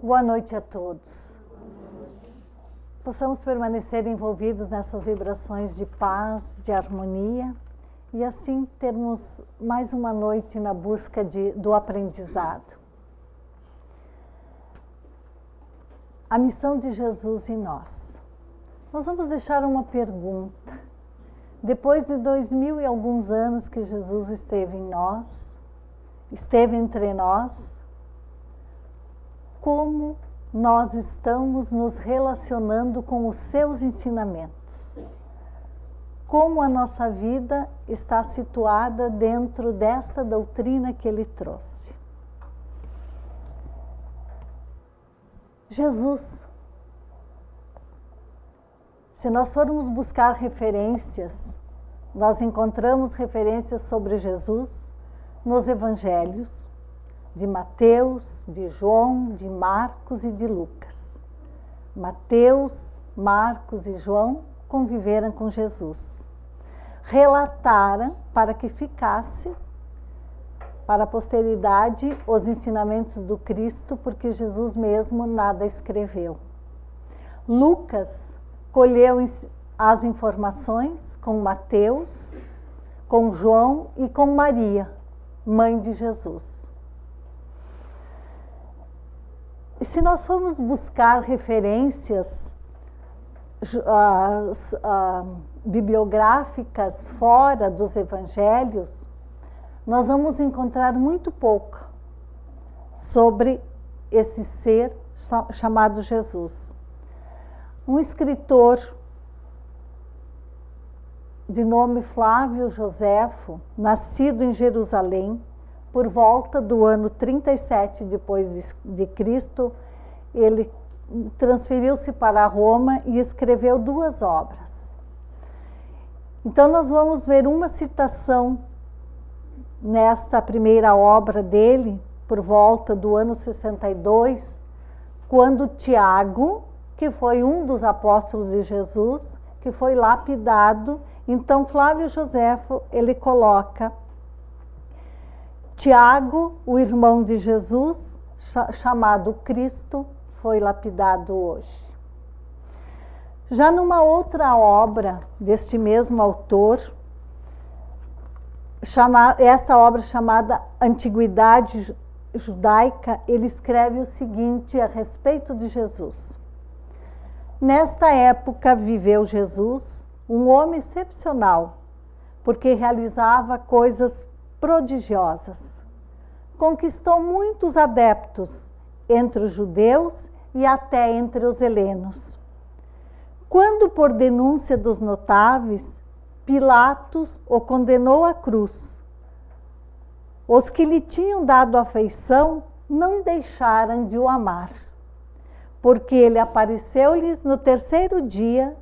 Boa noite a todos. Possamos permanecer envolvidos nessas vibrações de paz, de harmonia, e assim termos mais uma noite na busca do aprendizado. A missão de Jesus em nós. Nós vamos deixar uma pergunta. Depois de 2000 e alguns anos que Jesus esteve em nós, esteve entre nós, como nós estamos nos relacionando com os seus ensinamentos? Como a nossa vida está situada dentro desta doutrina que ele trouxe? Jesus. Se nós formos buscar referências, nós encontramos referências sobre Jesus nos evangelhos, de Mateus, de João, de Marcos e de Lucas. Mateus, Marcos e João conviveram com Jesus. Relataram para que ficasse para a posteridade os ensinamentos do Cristo, porque Jesus mesmo nada escreveu. Lucas colheu as informações com Mateus, com João e com Maria, mãe de Jesus. E se nós formos buscar referências bibliográficas fora dos evangelhos, nós vamos encontrar muito pouco sobre esse ser chamado Jesus. Um escritor de nome Flávio Joséfo, nascido em Jerusalém, por volta do ano 37 depois de Cristo, ele transferiu-se para Roma e escreveu 2 obras. Então nós vamos ver uma citação nesta primeira obra dele, por volta do ano 62, quando Tiago, que foi um dos apóstolos de Jesus, que foi lapidado. Então Flávio Joséfo, ele coloca Tiago, o irmão de Jesus, chamado Cristo, foi lapidado hoje. Já numa outra obra deste mesmo autor, essa obra chamada Antiguidade Judaica, ele escreve o seguinte a respeito de Jesus. Nesta época viveu Jesus, um homem excepcional, porque realizava coisas prodigiosas. Conquistou muitos adeptos entre os judeus e até entre os helenos. Quando, por denúncia dos notáveis, Pilatos o condenou à cruz, os que lhe tinham dado afeição não deixaram de o amar, porque ele apareceu-lhes no 3º dia,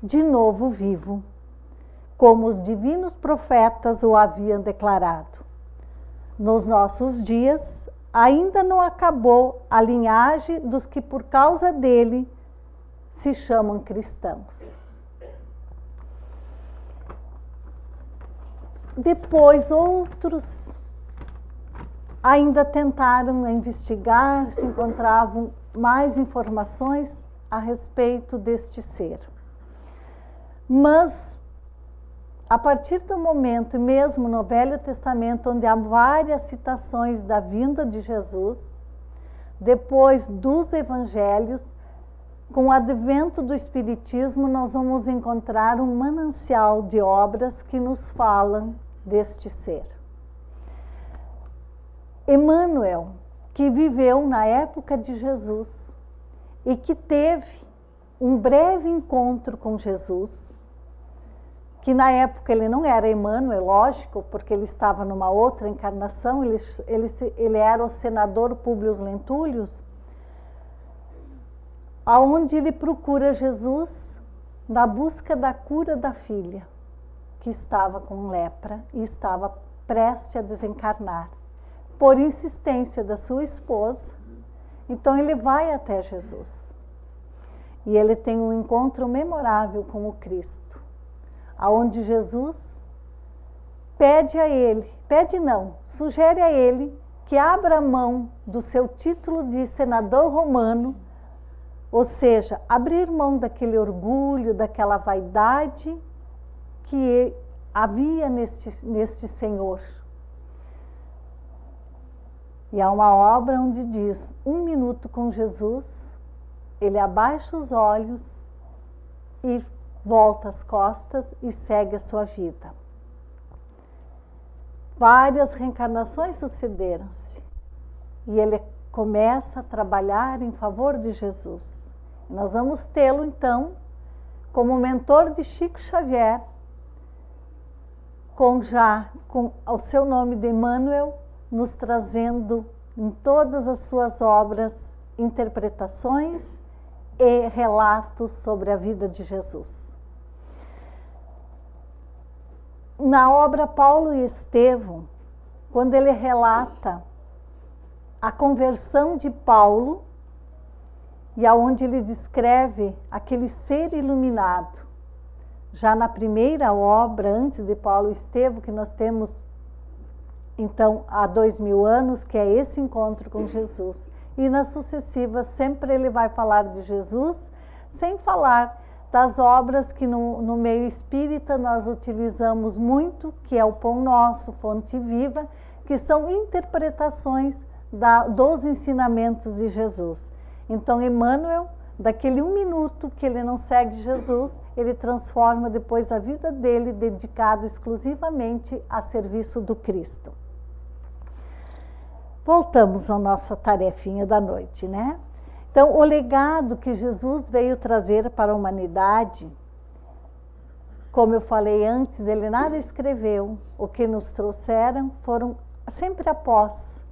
de novo vivo, como os divinos profetas o haviam declarado. Nos nossos dias, ainda não acabou a linhagem dos que por causa dele se chamam cristãos. Depois outros ainda tentaram investigar se encontravam mais informações a respeito deste ser. Mas a partir do momento, mesmo no Velho Testamento, onde há várias citações da vinda de Jesus, depois dos evangelhos, com o advento do Espiritismo, nós vamos encontrar um manancial de obras que nos falam deste ser. Emmanuel, que viveu na época de Jesus e que teve um breve encontro com Jesus, que na época ele não era Emmanuel, lógico, porque ele estava numa outra encarnação, ele era o senador Públio Lentulus, aonde ele procura Jesus na busca da cura da filha, que estava com lepra e estava prestes a desencarnar, por insistência da sua esposa. Então ele vai até Jesus e ele tem um encontro memorável com o Cristo, aonde Jesus sugere a ele que abra mão do seu título de senador romano, ou seja, abrir mão daquele orgulho, daquela vaidade que havia neste Senhor. E há uma obra onde diz, 1 minuto com Jesus, ele abaixa os olhos e volta as costas e segue a sua vida. Várias reencarnações sucederam-se e ele começa a trabalhar em favor de Jesus. Nós vamos tê-lo, então, como mentor de Chico Xavier, com o seu nome de Emmanuel, nos trazendo em todas as suas obras interpretações e relatos sobre a vida de Jesus. Na obra Paulo e Estevão, quando ele relata a conversão de Paulo, e aonde ele descreve aquele ser iluminado, já na primeira obra, antes de Paulo e Estevão, que nós temos então há 2000 anos, que é esse encontro com Jesus. E nas sucessivas, sempre ele vai falar de Jesus, sem falar das obras que no meio espírita nós utilizamos muito, que é o Pão Nosso, Fonte Viva, que são interpretações dos ensinamentos de Jesus. Então, Emmanuel, daquele 1 minuto que ele não segue Jesus, ele transforma depois a vida dele dedicada exclusivamente a serviço do Cristo. Voltamos à nossa tarefinha da noite, né? Então, o legado que Jesus veio trazer para a humanidade, como eu falei antes, ele nada escreveu. O que nos trouxeram foram sempre após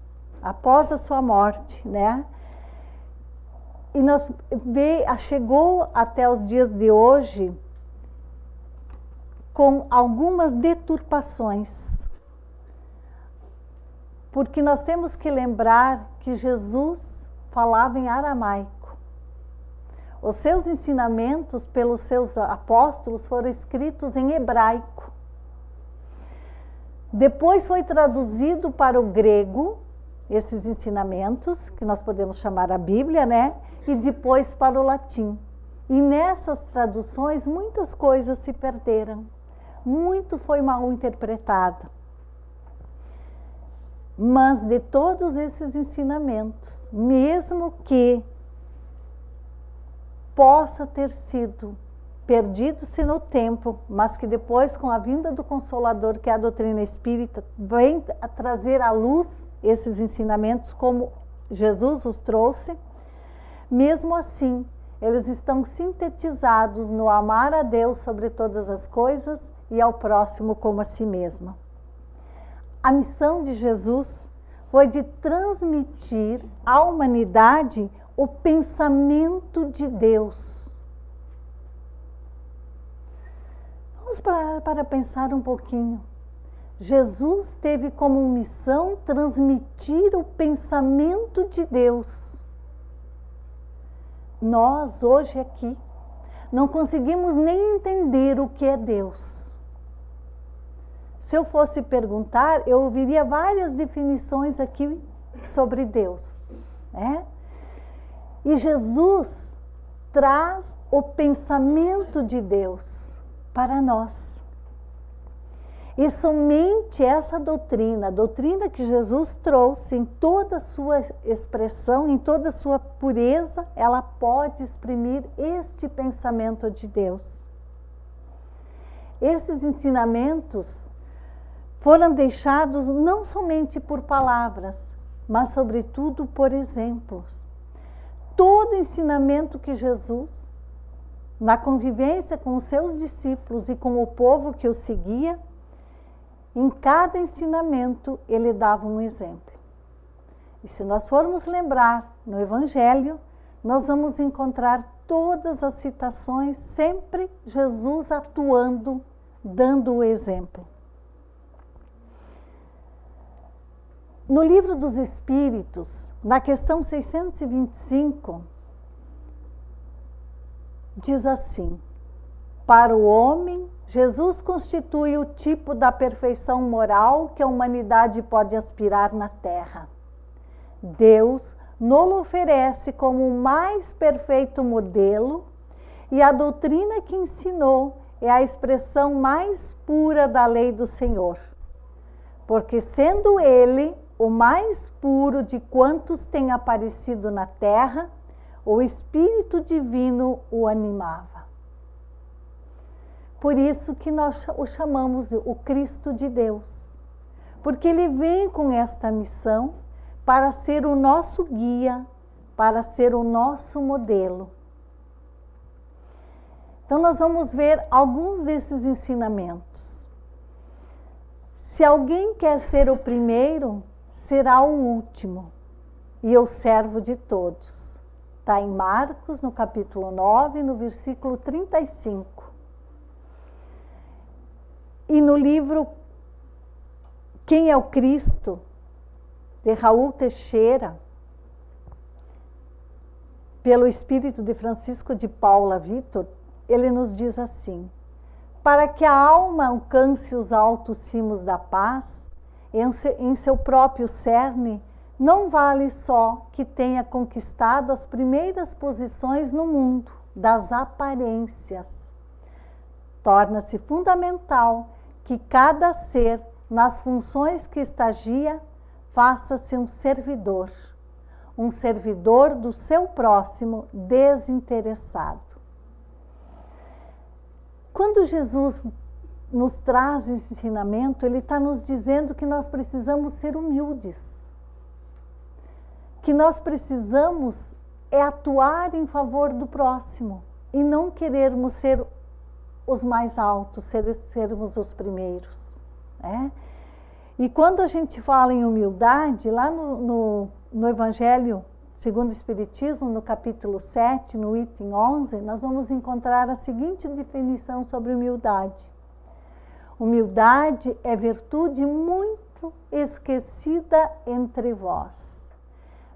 a sua morte, né? E chegou até os dias de hoje com algumas deturpações. Porque nós temos que lembrar que Jesus falava em aramaico. Os seus ensinamentos pelos seus apóstolos foram escritos em hebraico. Depois foi traduzido para o grego, esses ensinamentos, que nós podemos chamar a Bíblia, né? E depois para o latim. E nessas traduções, muitas coisas se perderam. Muito foi mal interpretado. Mas de todos esses ensinamentos, mesmo que possa ter sido perdido-se no tempo, mas que depois, com a vinda do Consolador, que é a doutrina espírita, vem a trazer à luz esses ensinamentos como Jesus os trouxe, mesmo assim, eles estão sintetizados no amar a Deus sobre todas as coisas e ao próximo como a si mesmo. A missão de Jesus foi de transmitir à humanidade o pensamento de Deus. Vamos parar para pensar um pouquinho. Jesus teve como missão transmitir o pensamento de Deus. Nós, hoje aqui, não conseguimos nem entender o que é Deus. Se eu fosse perguntar, eu ouviria várias definições aqui sobre Deus, né? E Jesus traz o pensamento de Deus para nós. E somente essa doutrina, a doutrina que Jesus trouxe em toda a sua expressão, em toda a sua pureza, ela pode exprimir este pensamento de Deus. Esses ensinamentos foram deixados não somente por palavras, mas sobretudo por exemplos. Todo ensinamento que Jesus, na convivência com os seus discípulos e com o povo que o seguia, em cada ensinamento ele dava um exemplo. E se nós formos lembrar no Evangelho, nós vamos encontrar todas as citações, sempre Jesus atuando, dando o exemplo. No Livro dos Espíritos, na questão 625, diz assim: para o homem, Jesus constitui o tipo da perfeição moral que a humanidade pode aspirar na Terra. Deus nos oferece como o mais perfeito modelo, e a doutrina que ensinou é a expressão mais pura da lei do Senhor. Porque sendo ele o mais puro de quantos têm aparecido na terra, o Espírito Divino o animava. Por isso que nós o chamamos o Cristo de Deus. Porque ele vem com esta missão para ser o nosso guia, para ser o nosso modelo. Então nós vamos ver alguns desses ensinamentos. Se alguém quer ser o primeiro, será o último e o servo de todos. Está em Marcos, no capítulo 9, no versículo 35. E no livro Quem é o Cristo, de Raul Teixeira, pelo espírito de Francisco de Paula Vitor, ele nos diz assim: para que a alma alcance os altos cimos da paz, em seu próprio cerne, não vale só que tenha conquistado as primeiras posições no mundo das aparências. Torna-se fundamental que cada ser, nas funções que estagia, faça-se um servidor do seu próximo desinteressado. Quando Jesus nos traz esse ensinamento, ele está nos dizendo que nós precisamos ser humildes, que nós precisamos atuar em favor do próximo e não querermos ser os mais altos, sermos os primeiros, né? E quando a gente fala em humildade, lá no Evangelho segundo o Espiritismo, no capítulo 7, no item 11, nós vamos encontrar a seguinte definição sobre humildade. Humildade é virtude muito esquecida entre vós.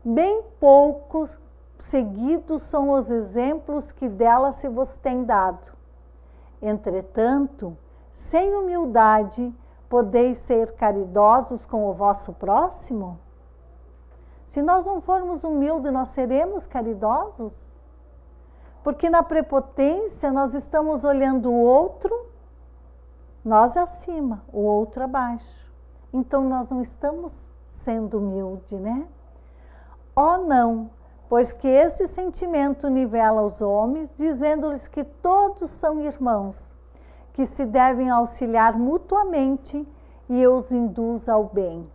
Bem poucos seguidos são os exemplos que dela se vos tem dado. Entretanto, sem humildade, podeis ser caridosos com o vosso próximo? Se nós não formos humildes, nós seremos caridosos? Porque na prepotência nós estamos olhando o outro, nós acima, o outro abaixo. Então nós não estamos sendo humildes, né? Oh não, pois que esse sentimento nivela os homens, dizendo-lhes que todos são irmãos, que se devem auxiliar mutuamente e os induz ao bem.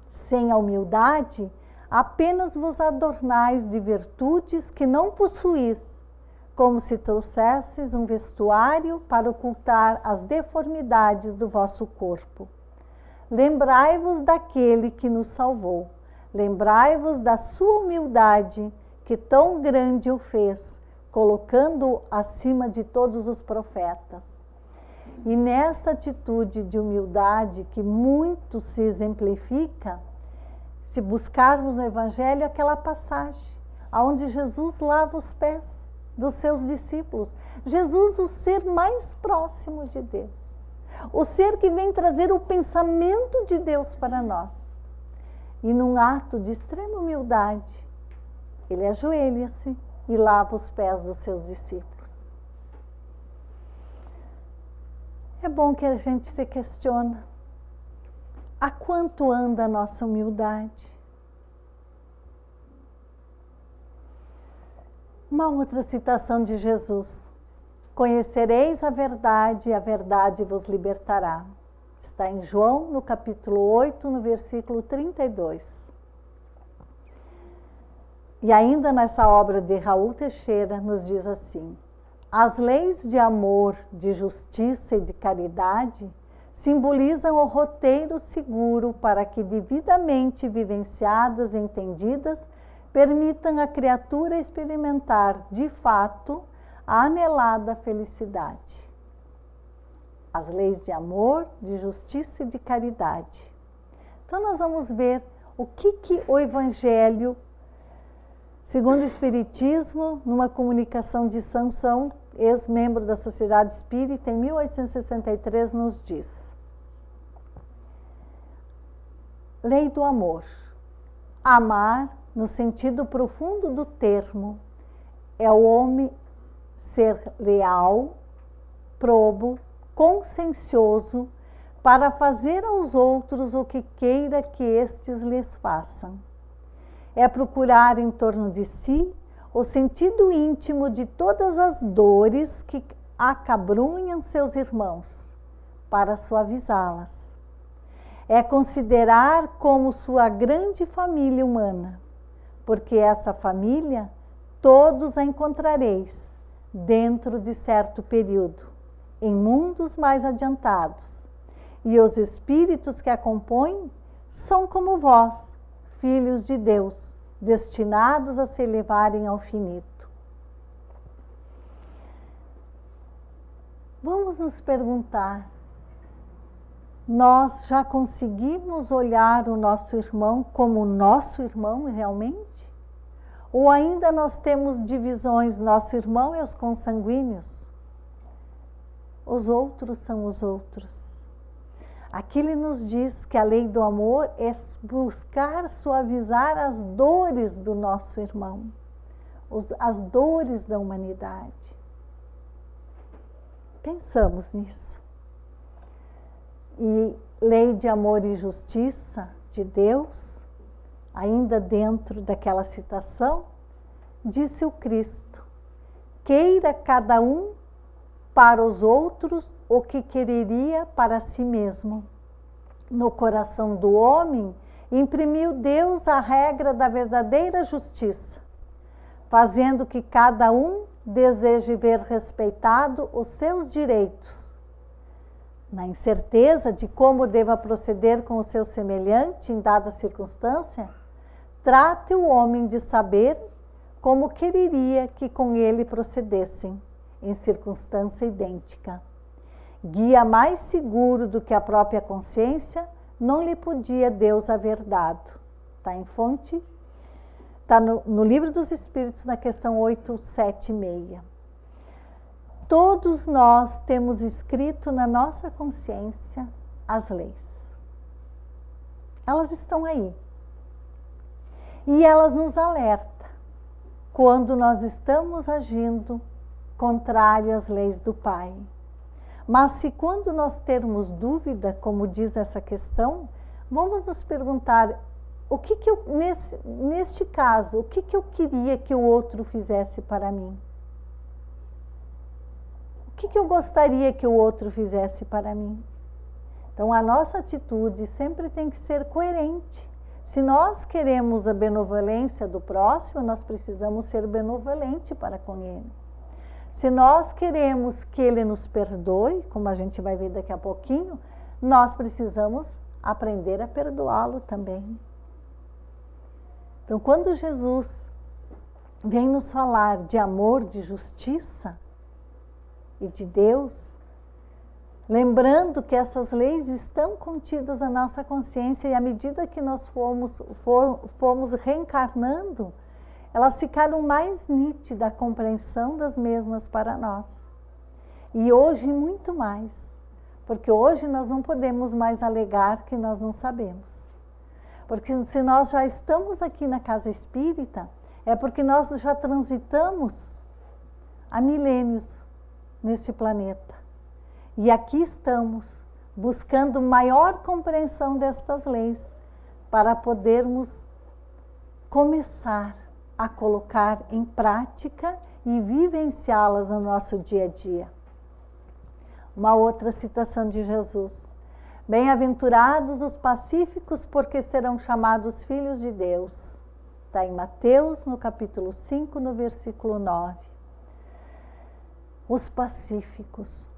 Sem a humildade, apenas vos adornais de virtudes que não possuís, como se trouxesses um vestuário para ocultar as deformidades do vosso corpo. Lembrai-vos daquele que nos salvou. Lembrai-vos da sua humildade, que tão grande o fez, colocando-o acima de todos os profetas. E nesta atitude de humildade que muito se exemplifica, se buscarmos no Evangelho aquela passagem, onde Jesus lava os pés dos seus discípulos. Jesus, o ser mais próximo de Deus, o ser que vem trazer o pensamento de Deus para nós. E num ato de extrema humildade, ele ajoelha-se e lava os pés dos seus discípulos. É bom que a gente se questiona: a quanto anda a nossa humildade? Uma outra citação de Jesus: conhecereis a verdade vos libertará. Está em João, no capítulo 8, no versículo 32. E ainda nessa obra de Raul Teixeira nos diz assim: as leis de amor, de justiça e de caridade simbolizam o roteiro seguro para que, devidamente vivenciadas e entendidas, permitam à criatura experimentar, de fato, a anelada felicidade. As leis de amor, de justiça e de caridade. Então nós vamos ver o que o Evangelho, segundo o Espiritismo, numa comunicação de Sansão, ex-membro da Sociedade Espírita, em 1863, nos diz. Lei do amor. Amar, no sentido profundo do termo, é o homem ser leal, probo, consciencioso, para fazer aos outros o que queira que estes lhes façam. É procurar em torno de si o sentido íntimo de todas as dores que acabrunham seus irmãos, para suavizá-las. É considerar como sua grande família humana, porque essa família todos a encontrareis dentro de certo período, em mundos mais adiantados, e os espíritos que a compõem são como vós, filhos de Deus, destinados a se elevarem ao infinito. Vamos nos perguntar, nós já conseguimos olhar o nosso irmão como nosso irmão realmente? Ou ainda nós temos divisões, nosso irmão é os consanguíneos? Os outros são os outros. Aqui ele nos diz que a lei do amor é buscar suavizar as dores do nosso irmão, as dores da humanidade. Pensamos nisso. E lei de amor e justiça de Deus, ainda dentro daquela citação, disse o Cristo: queira cada um para os outros o que quereria para si mesmo. No coração do homem, imprimiu Deus a regra da verdadeira justiça, fazendo que cada um deseje ver respeitado os seus direitos. Na incerteza de como deva proceder com o seu semelhante em dada circunstância, trate o homem de saber como quereria que com ele procedessem, em circunstância idêntica. Guia mais seguro do que a própria consciência, não lhe podia Deus haver dado. Está em fonte, está no Livro dos Espíritos, na questão 876. Todos nós temos escrito na nossa consciência as leis. Elas estão aí. E elas nos alertam quando nós estamos agindo contrário às leis do Pai. Mas se quando nós termos dúvida, como diz essa questão, vamos nos perguntar, neste caso, o que eu queria que o outro fizesse para mim? O que eu gostaria que o outro fizesse para mim? Então, a nossa atitude sempre tem que ser coerente. Se nós queremos a benevolência do próximo, nós precisamos ser benevolente para com ele. Se nós queremos que ele nos perdoe, como a gente vai ver daqui a pouquinho, nós precisamos aprender a perdoá-lo também. Então, quando Jesus vem nos falar de amor, de justiça e de Deus, lembrando que essas leis estão contidas na nossa consciência e à medida que nós fomos reencarnando, elas ficaram mais nítidas a compreensão das mesmas para nós. E hoje muito mais, porque hoje nós não podemos mais alegar que nós não sabemos. Porque se nós já estamos aqui na casa espírita, é porque nós já transitamos há milênios neste planeta. E aqui estamos buscando maior compreensão destas leis para podermos começar a colocar em prática e vivenciá-las no nosso dia a dia. Uma outra citação de Jesus: bem-aventurados os pacíficos, porque serão chamados filhos de Deus. Está em Mateus, no capítulo 5, no versículo 9. Os pacíficos.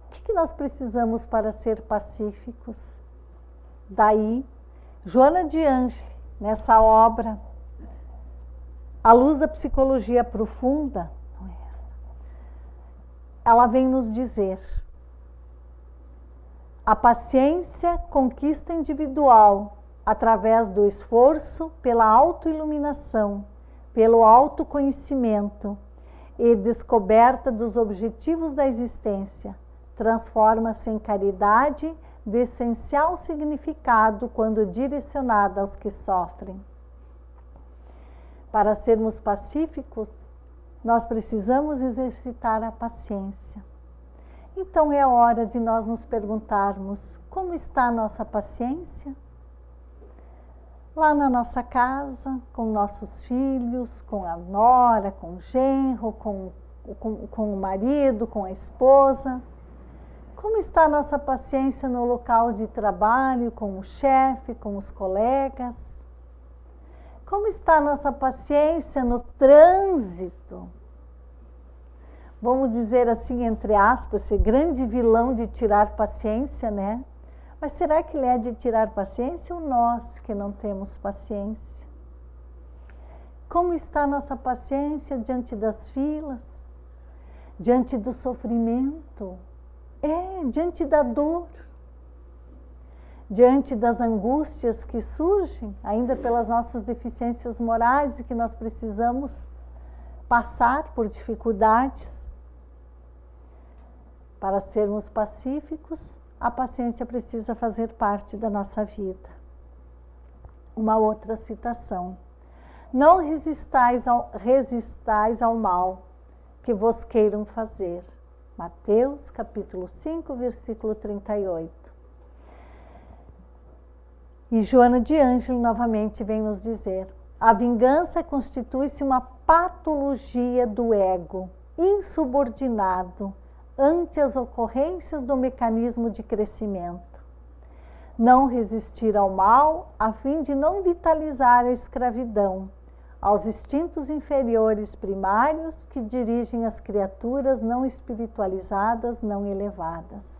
O que nós precisamos para ser pacíficos? Daí, Joana de Ângeles, nessa obra, A Luz da Psicologia Profunda, ela vem nos dizer: a paciência conquista individual através do esforço pela autoiluminação, pelo autoconhecimento e descoberta dos objetivos da existência, transforma-se em caridade de essencial significado quando direcionada aos que sofrem. Para sermos pacíficos, nós precisamos exercitar a paciência. Então é hora de nós nos perguntarmos: como está a nossa paciência? Lá na nossa casa, com nossos filhos, com a nora, com o genro, com o marido, com a esposa. Como está a nossa paciência no local de trabalho, com o chefe, com os colegas? Como está a nossa paciência no trânsito? Vamos dizer assim, entre aspas, esse grande vilão de tirar paciência, né? Mas será que ele é de tirar paciência ou nós que não temos paciência? Como está a nossa paciência diante das filas? Diante do sofrimento? Diante da dor? Diante das angústias que surgem, ainda pelas nossas deficiências morais e que nós precisamos passar por dificuldades? Para sermos pacíficos, a paciência precisa fazer parte da nossa vida. Uma outra citação: não resistais ao mal que vos queiram fazer. Mateus, capítulo 5, versículo 38. E Joana de Ângelo novamente vem nos dizer: a vingança constitui-se uma patologia do ego, insubordinado ante as ocorrências do mecanismo de crescimento. Não resistir ao mal a fim de não vitalizar a escravidão, aos instintos inferiores primários que dirigem as criaturas não espiritualizadas, não elevadas.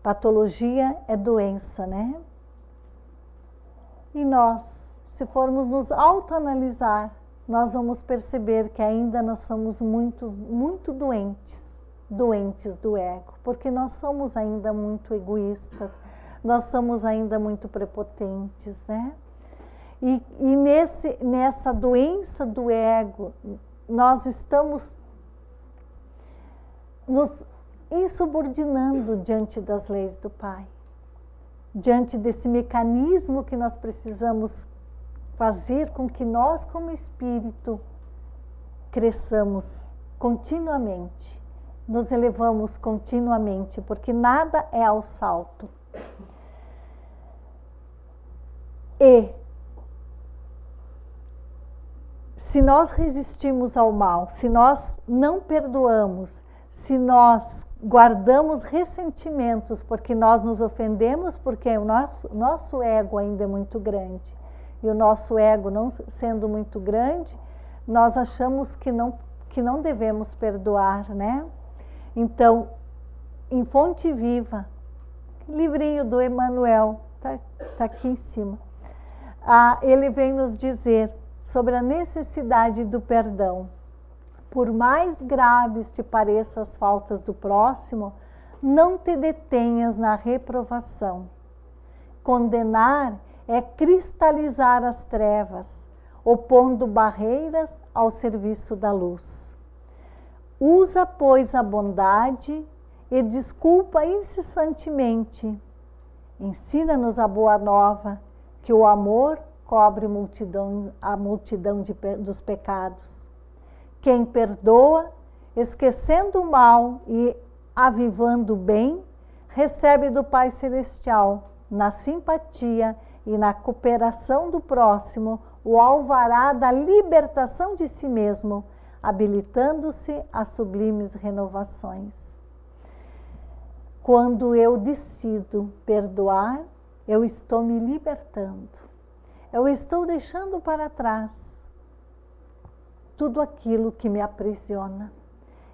Patologia é doença, né? E nós, se formos nos autoanalisar, nós vamos perceber que ainda nós somos muito doentes do ego, porque nós somos ainda muito egoístas, nós somos ainda muito prepotentes, né? E nessa doença do ego, nós estamos nos insubordinando diante das leis do Pai, diante desse mecanismo que nós precisamos fazer com que nós, como espírito, cresçamos continuamente, nos elevamos continuamente, porque nada é ao salto. E se nós resistimos ao mal, se nós não perdoamos, se nós guardamos ressentimentos porque nós nos ofendemos, porque o nosso ego ainda é muito grande, e o nosso ego não sendo muito grande, nós achamos que não devemos perdoar, né? Então, em Fonte Viva, livrinho do Emmanuel, tá aqui em cima, ele vem nos dizer sobre a necessidade do perdão. Por mais graves te pareçam as faltas do próximo, não te detenhas na reprovação. Condenar é cristalizar as trevas, opondo barreiras ao serviço da luz. Usa, pois, a bondade e desculpa incessantemente. Ensina-nos a boa nova, que o amor cobre a multidão dos pecados. Quem perdoa, esquecendo o mal e avivando o bem, recebe do Pai Celestial, na simpatia e na cooperação do próximo, o alvará da libertação de si mesmo, habilitando-se a sublimes renovações. Quando eu decido perdoar, eu estou me libertando. Eu estou deixando para trás tudo aquilo que me aprisiona.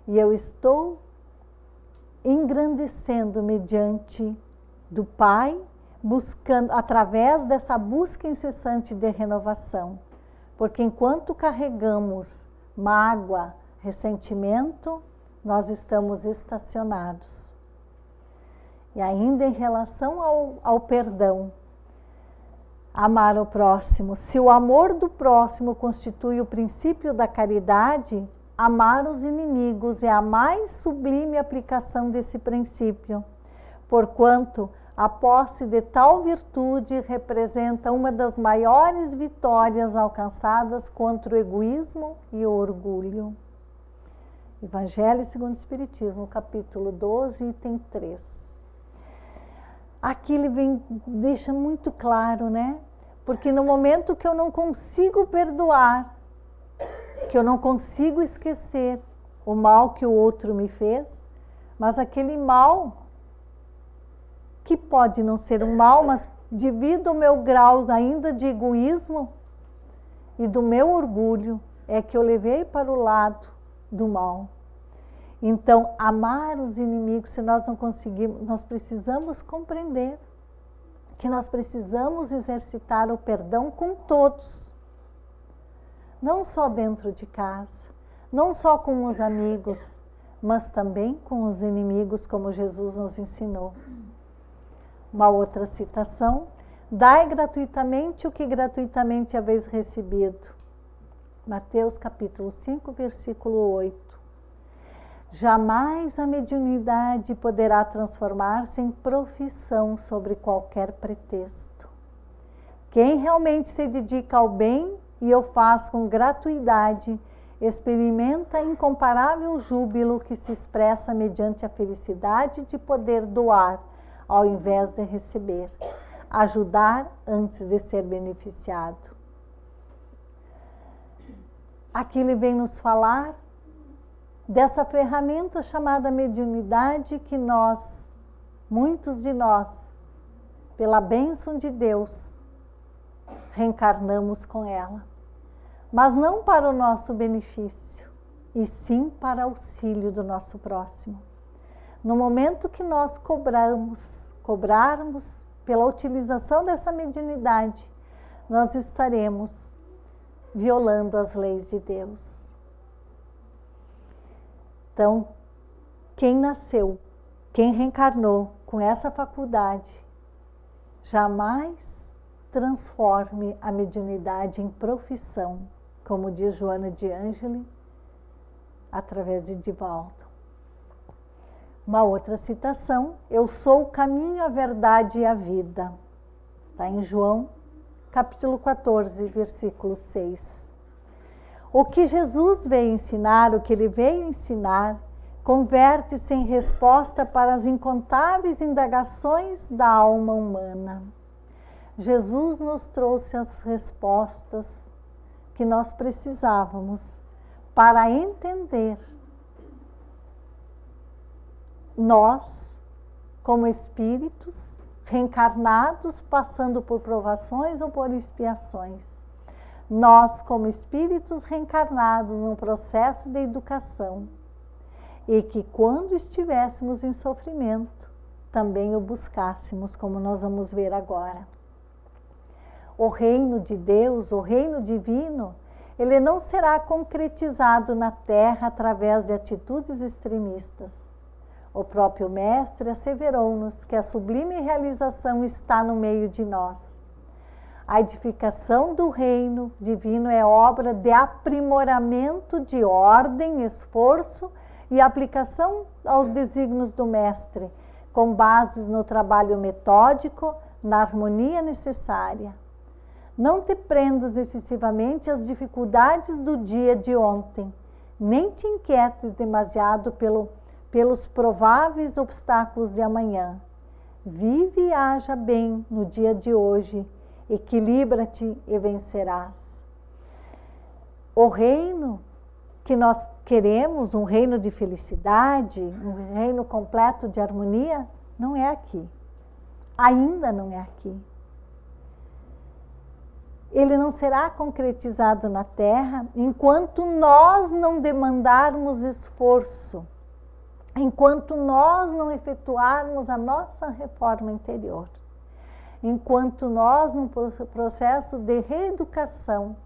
E eu estou engrandecendo-me diante do Pai, buscando, através dessa busca incessante de renovação. Porque enquanto carregamos mágoa, ressentimento, nós estamos estacionados. E ainda em relação ao perdão, amar o próximo. Se o amor do próximo constitui o princípio da caridade, amar os inimigos é a mais sublime aplicação desse princípio, porquanto A posse de tal virtude representa uma das maiores vitórias alcançadas contra o egoísmo e o orgulho. Evangelho segundo o Espiritismo, capítulo 12, item 3. Aqui ele deixa muito claro, né? Porque no momento que eu não consigo perdoar, que eu não consigo esquecer o mal que o outro me fez, mas aquele mal, que pode não ser um mal, mas devido ao meu grau ainda de egoísmo e do meu orgulho, é que eu levei para o lado do mal. Então, amar os inimigos, se nós não conseguirmos, nós precisamos compreender que nós precisamos exercitar o perdão com todos. Não só dentro de casa, não só com os amigos, mas também com os inimigos, como Jesus nos ensinou. Uma outra citação: dai gratuitamente o que gratuitamente haveis recebido. Mateus capítulo 5, versículo 8. Jamais a mediunidade poderá transformar-se em profissão sobre qualquer pretexto. Quem realmente se dedica ao bem e o faz com gratuidade, experimenta incomparável júbilo que se expressa mediante a felicidade de poder doar, ao invés de receber, ajudar antes de ser beneficiado. Aqui ele vem nos falar dessa ferramenta chamada mediunidade que nós, muitos de nós, pela bênção de Deus, reencarnamos com ela. Mas não para o nosso benefício, e sim para auxílio do nosso próximo. No momento que nós cobrarmos pela utilização dessa mediunidade, nós estaremos violando as leis de Deus. Então, quem nasceu, quem reencarnou com essa faculdade, jamais transforme a mediunidade em profissão, como diz Joana de Ângeli, através de Divaldo. Uma outra citação: eu sou o caminho, a verdade e a vida. Está em João, capítulo 14, versículo 6. O que Jesus veio ensinar, o que ele veio ensinar, converte-se em resposta para as incontáveis indagações da alma humana. Jesus nos trouxe as respostas que nós precisávamos para entender nós, como espíritos reencarnados, passando por provações ou por expiações. Nós, como espíritos reencarnados num processo de educação, e que quando estivéssemos em sofrimento, também o buscássemos, como nós vamos ver agora. O reino de Deus, o reino divino, ele não será concretizado na Terra através de atitudes extremistas. O próprio Mestre asseverou-nos que a sublime realização está no meio de nós. A edificação do reino divino é obra de aprimoramento de ordem, esforço e aplicação aos desígnios do Mestre, com bases no trabalho metódico, na harmonia necessária. Não te prendas excessivamente às dificuldades do dia de ontem, nem te inquietes demasiado pelos prováveis obstáculos de amanhã. Vive e haja bem no dia de hoje, equilibra-te e vencerás. O reino que nós queremos, um reino de felicidade, um reino completo de harmonia, não é aqui. Ainda não é aqui. Ele não será concretizado na Terra enquanto nós não demandarmos esforço, enquanto nós não efetuarmos a nossa reforma interior, enquanto nós, num processo de reeducação,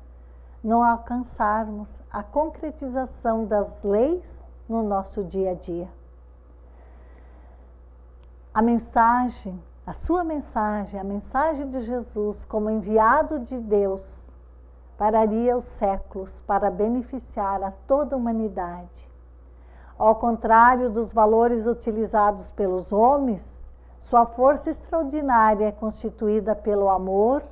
não alcançarmos a concretização das leis no nosso dia a dia. A mensagem, a sua mensagem, a mensagem de Jesus como enviado de Deus, pararia os séculos para beneficiar a toda a humanidade. Ao contrário dos valores utilizados pelos homens, Sua força extraordinária é constituída pelo amor,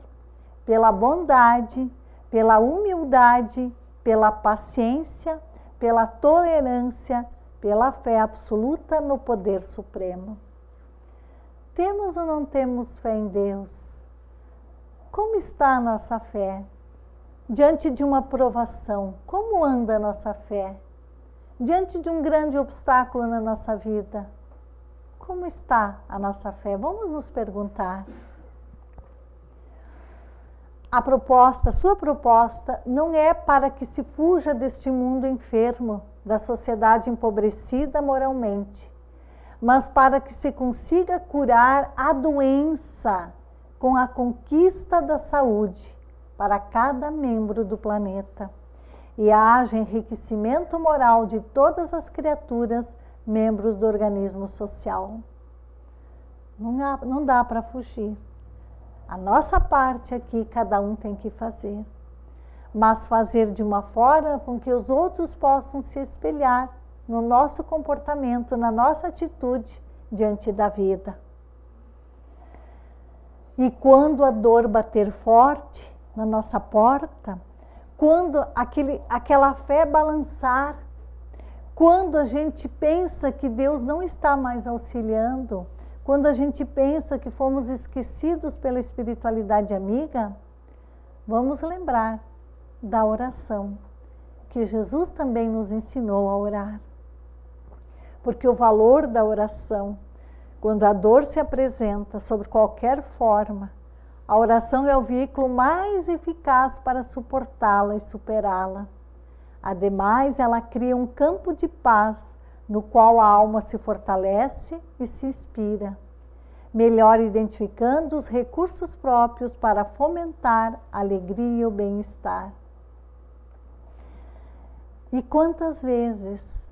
pela bondade, pela humildade, pela paciência, pela tolerância, pela fé absoluta no poder supremo. Temos ou não temos fé em Deus? Como está a nossa fé? Diante de uma provação, como anda a nossa fé? Diante de um grande obstáculo na nossa vida, como está a nossa fé? Vamos nos perguntar. A sua proposta não é para que se fuja deste mundo enfermo, da sociedade empobrecida moralmente, mas para que se consiga curar a doença com a conquista da saúde para cada membro do planeta e haja enriquecimento moral de todas as criaturas, membros do organismo social. Não dá para fugir. A nossa parte aqui, cada um tem que fazer. Mas fazer de uma forma com que os outros possam se espelhar no nosso comportamento, na nossa atitude diante da vida. E quando a dor bater forte na nossa porta, quando aquela fé balançar, quando a gente pensa que Deus não está mais auxiliando, quando a gente pensa que fomos esquecidos pela espiritualidade amiga, vamos lembrar da oração, que Jesus também nos ensinou a orar. Porque o valor da oração, quando a dor se apresenta sob qualquer forma, a oração é o veículo mais eficaz para suportá-la e superá-la. Ademais, ela cria um campo de paz no qual a alma se fortalece e se inspira, melhor identificando os recursos próprios para fomentar a alegria e o bem-estar. E quantas vezes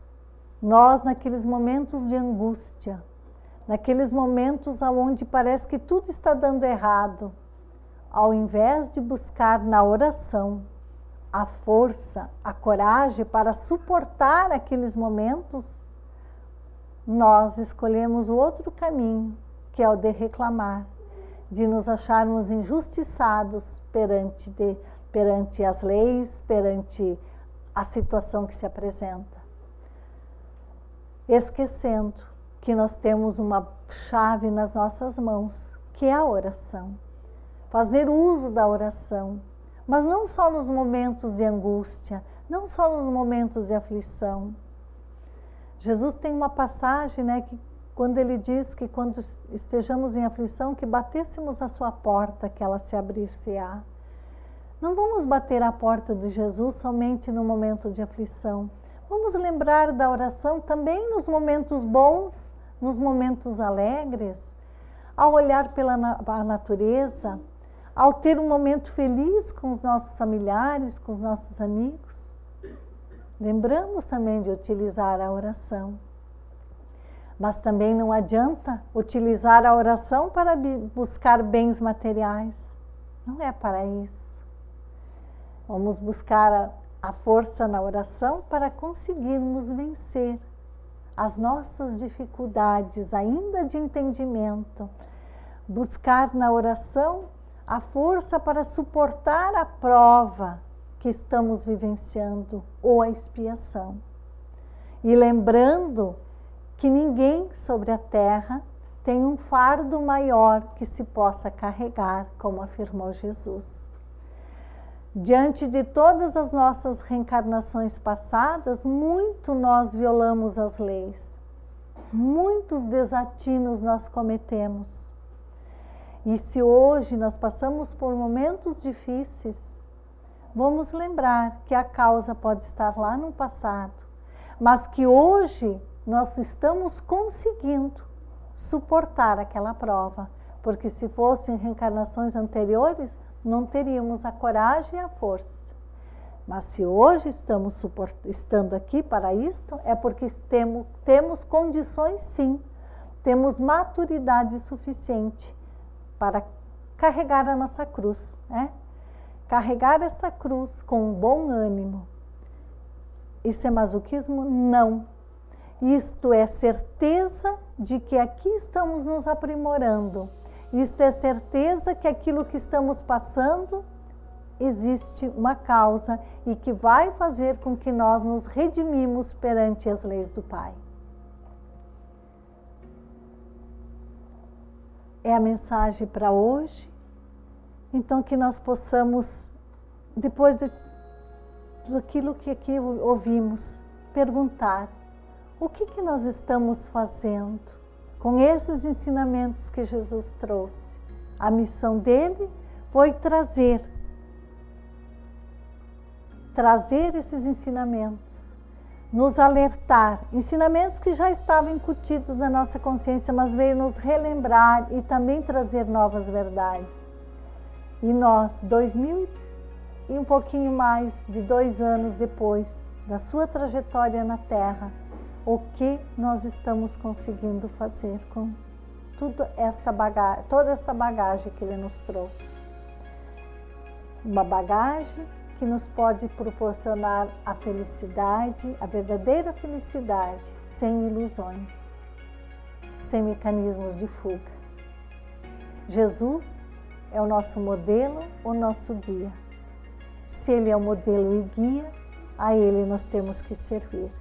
nós, naqueles momentos de angústia, naqueles momentos onde parece que tudo está dando errado, ao invés de buscar na oração a força, a coragem para suportar aqueles momentos, nós escolhemos o outro caminho, que é o de reclamar, de nos acharmos injustiçados perante as leis, perante a situação que se apresenta. Esquecendo que nós temos uma chave nas nossas mãos, que é a oração. Fazer uso da oração, mas não só nos momentos de angústia, não só nos momentos de aflição. Jesus tem uma passagem, né, que quando ele diz que quando estejamos em aflição, que batêssemos a sua porta, que ela se abrir-se-á. Não vamos bater a porta de Jesus somente no momento de aflição. Vamos lembrar da oração também nos momentos bons, nos momentos alegres, ao olhar pela natureza, ao ter um momento feliz com os nossos familiares, com os nossos amigos. Lembramos também de utilizar a oração. Mas também não adianta utilizar a oração para buscar bens materiais. Não é para isso. Vamos buscar a força na oração para conseguirmos vencer as nossas dificuldades ainda de entendimento. Buscar na oração a força para suportar a prova que estamos vivenciando ou a expiação. E lembrando que ninguém sobre a terra tem um fardo maior que se possa carregar, como afirmou Jesus. Diante de todas as nossas reencarnações passadas, muito nós violamos as leis, muitos desatinos nós cometemos. E se hoje nós passamos por momentos difíceis, vamos lembrar que a causa pode estar lá no passado, mas que hoje nós estamos conseguindo suportar aquela prova, porque se fossem reencarnações anteriores, não teríamos a coragem e a força. Mas se hoje estando aqui para isto, é porque temos condições sim, temos maturidade suficiente para carregar a nossa cruz, né? Carregar esta cruz com um bom ânimo. Isso é masoquismo? Não. Isto é certeza de que aqui estamos nos aprimorando. Isto é certeza que aquilo que estamos passando existe uma causa e que vai fazer com que nós nos redimimos perante as leis do Pai. É a mensagem para hoje. Então que nós possamos, depois daquilo que aqui ouvimos, perguntar: o que nós estamos fazendo com esses ensinamentos que Jesus trouxe? A missão dele foi trazer esses ensinamentos, nos alertar, ensinamentos que já estavam incutidos na nossa consciência, mas veio nos relembrar e também trazer novas verdades. E nós, 2000 e um pouquinho mais de 2 anos depois da sua trajetória na Terra, o que nós estamos conseguindo fazer com toda esta bagagem que ele nos trouxe? Uma bagagem que nos pode proporcionar a felicidade, a verdadeira felicidade, sem ilusões, sem mecanismos de fuga. Jesus é o nosso modelo, o nosso guia. Se ele é o modelo e guia, a ele nós temos que servir.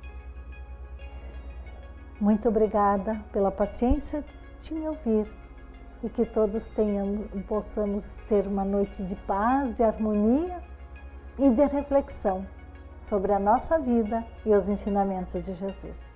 Muito obrigada pela paciência de me ouvir e que todos possamos ter uma noite de paz, de harmonia e de reflexão sobre a nossa vida e os ensinamentos de Jesus.